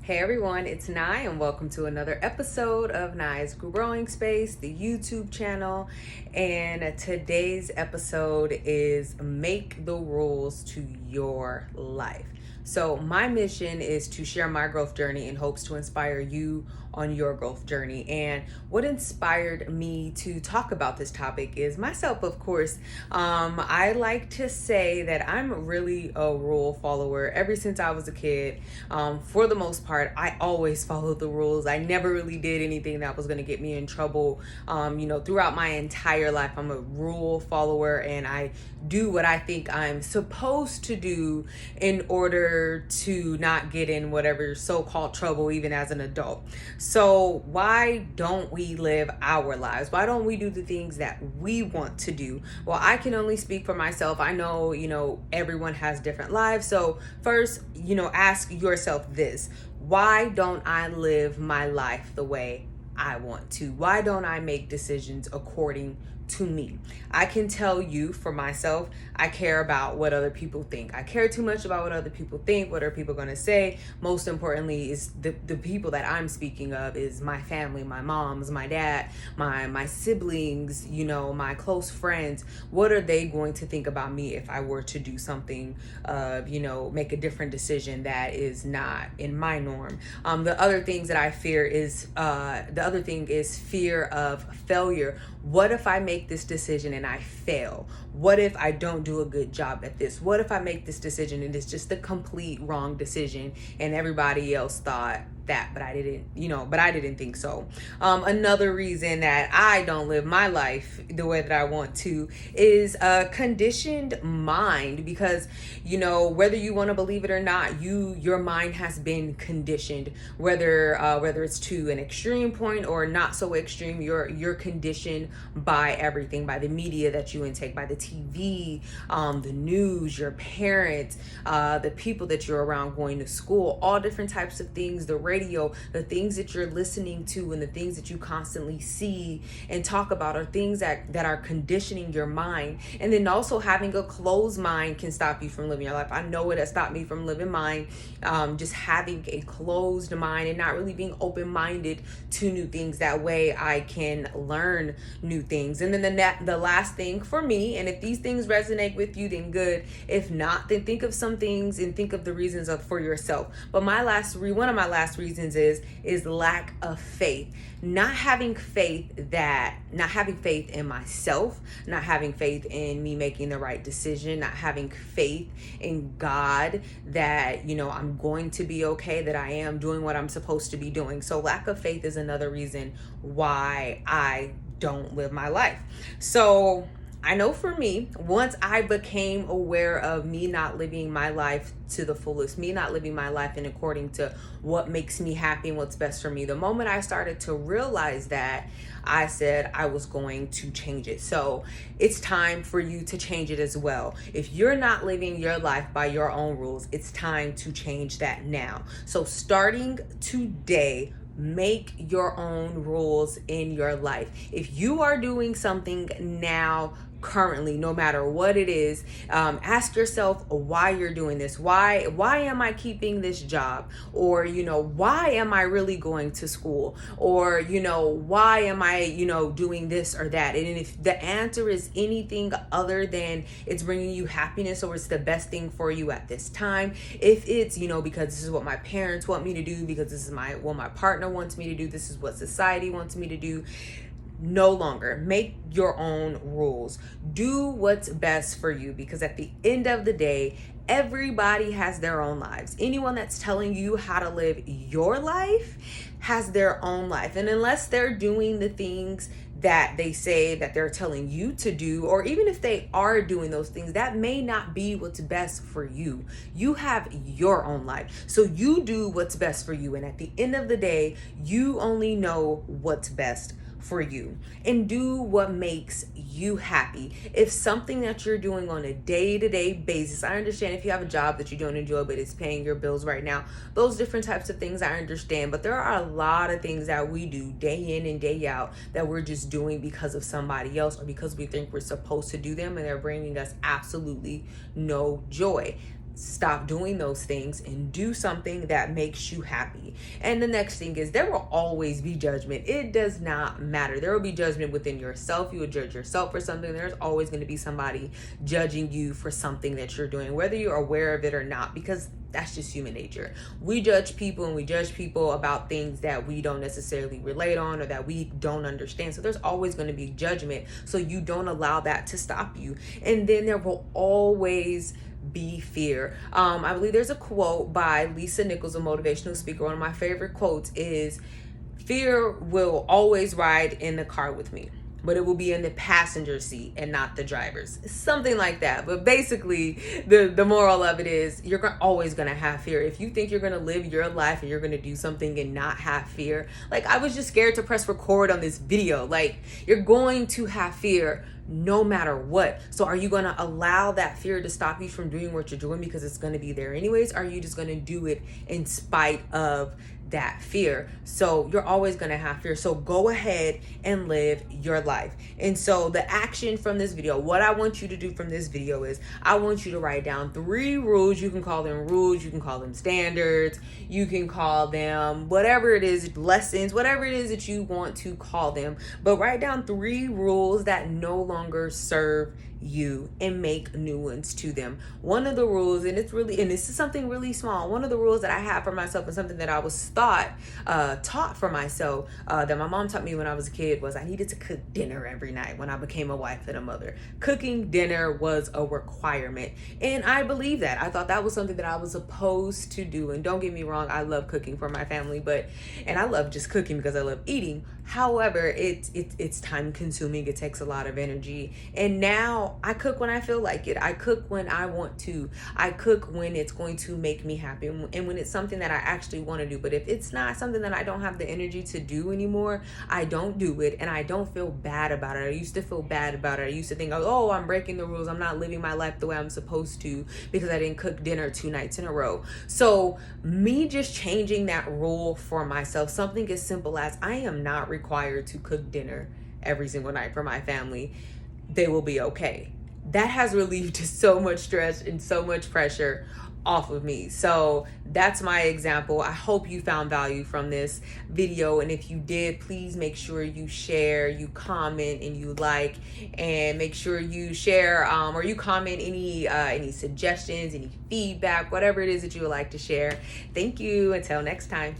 Hey everyone, it's Nye and welcome to another episode of Nye's Growing Space, the YouTube channel. And today's episode is Make the Rules to Your Life. So my mission is to share my growth journey in hopes to inspire you on your growth journey. And what inspired me to talk about this topic is myself, of course. I like to say that I'm really a rule follower. Ever since I was a kid, for the most part, I always followed the rules. I never really did anything that was going to get me in trouble. Throughout my entire life, I'm a rule follower and I do what I think I'm supposed to do in order to not get in whatever so-called trouble, even as an adult. So why don't we live our lives? Why don't we do the things that we want to do? Well, I can only speak for myself. I know, everyone has different lives. So first, ask yourself this: why don't I live my life the way I want to? Why don't I make decisions according to me? I can tell you for myself, I care about what other people think. I care too much about what other people think. What are people going to say? Most importantly is the people that I'm speaking of is my family, my moms, my dad, my siblings, my close friends. What are they going to think about me if I were to do something make a different decision that is not in my norm? The other things that I fear is fear of failure. What if I make this decision and I fail? What if I don't do a good job at this? What if I make this decision and it's just a complete wrong decision and everybody else thought that, but I didn't think so. Another reason that I don't live my life the way that I want to is a conditioned mind, because whether you want to believe it or not, your mind has been conditioned, whether it's to an extreme point or not so extreme. You're conditioned by everything, by the media that you intake, by the TV, the news, your parents, the people that you're around going to school, all different types of things, the radio, the things that you're listening to and the things that you constantly see and talk about are things that are conditioning your mind. And then also having a closed mind can stop you from living your life. I know it has stopped me from living mine. Just having a closed mind and not really being open-minded to new things. That way I can learn new things. And then the last thing for me, and if these things resonate with you, then good. If not, then think of some things and think of the reasons for yourself. But one of my last reasons is lack of faith. Not having faith in myself, not having faith in me making the right decision, not having faith in God that, I'm going to be okay, that I am doing what I'm supposed to be doing. So lack of faith is another reason why I don't live my life. So I know for me, once I became aware of me not living my life to the fullest, me not living my life in according to what makes me happy and what's best for me, the moment I started to realize that, I said I was going to change it. So it's time for you to change it as well. If you're not living your life by your own rules, it's time to change that now. So starting today, make your own rules in your life. If you are doing something now, currently, no matter what it is, ask yourself why you're doing this. Why am I keeping this job? Or, why am I really going to school? Or, why am I, doing this or that? And if the answer is anything other than it's bringing you happiness or it's the best thing for you at this time, if it's, because this is what my parents want me to do, because this is what my partner wants me to do, this is what society wants me to do, no longer. Make your own rules. Do what's best for you, because at the end of the day, everybody has their own lives. Anyone that's telling you how to live your life has their own life. And unless they're doing the things that they say that they're telling you to do, or even if they are doing those things, that may not be what's best for you. You have your own life. So you do what's best for you. And at the end of the day, you only know what's best for you, and do what makes you happy. If something that you're doing on a day-to-day basis, I understand if you have a job that you don't enjoy but it's paying your bills right now, those different types of things I understand, but there are a lot of things that we do day in and day out that we're just doing because of somebody else or because we think we're supposed to do them, and they're bringing us absolutely no joy. stop doing those things and do something that makes you happy. And the next thing is, there will always be judgment. It does not matter. There will be judgment within yourself. You will judge yourself for something. There's always going to be somebody judging you for something that you're doing, whether you're aware of it or not, because that's just human nature. We judge people, and we judge people about things that we don't necessarily relate on or that we don't understand. So there's always going to be judgment. So you don't allow that to stop you. And then there will always be fear. I believe there's a quote by Lisa Nichols, a motivational speaker. One of my favorite quotes is, "Fear will always ride in the car with me, but it will be in the passenger seat and not the driver's." Something like that. But basically, the moral of it is, you're always going to have fear. If you think you're going to live your life and you're going to do something and not have fear, like, I was just scared to press record on this video. Like, you're going to have fear no matter what. So are you going to allow that fear to stop you from doing what you're doing because it's going to be there anyways? Or are you just going to do it in spite of that fear? So you're always going to have fear. So go ahead and live your life. And so the action from this video, what I want you to do from this video is, I want you to write down 3 rules. You can call them rules, you can call them standards, you can call them whatever it is, lessons, whatever it is that you want to call them. But write down 3 rules that no longer serve you and make new ones to them. One of the rules, and this is something really small, one of the rules that I have for myself, and something that I was taught for myself, that my mom taught me when I was a kid, was I needed to cook dinner every night when I became a wife and a mother. Cooking dinner was a requirement, and I believe that. I thought that was something that I was supposed to do. And don't get me wrong, I love cooking for my family, and I love just cooking because I love eating. However, it's time consuming. It takes a lot of energy. And now I cook when I feel like it. I cook when I want to. I cook when it's going to make me happy, and when it's something that I actually want to do. But if it's not something that I don't have the energy to do anymore, I don't do it, and I don't feel bad about it. I used to feel bad about it. I used to think, oh, I'm breaking the rules. I'm not living my life the way I'm supposed to because I didn't cook dinner 2 nights in a row. So me just changing that rule for myself, something as simple as, I am not required to cook dinner every single night for my family. They will be okay. That has relieved so much stress and so much pressure off of me. So that's my example. I hope you found value from this video, and if you did, please make sure you share, you comment, and you like, and make sure you share or you comment any suggestions, any feedback, whatever it is that you would like to share. Thank you. Until next time.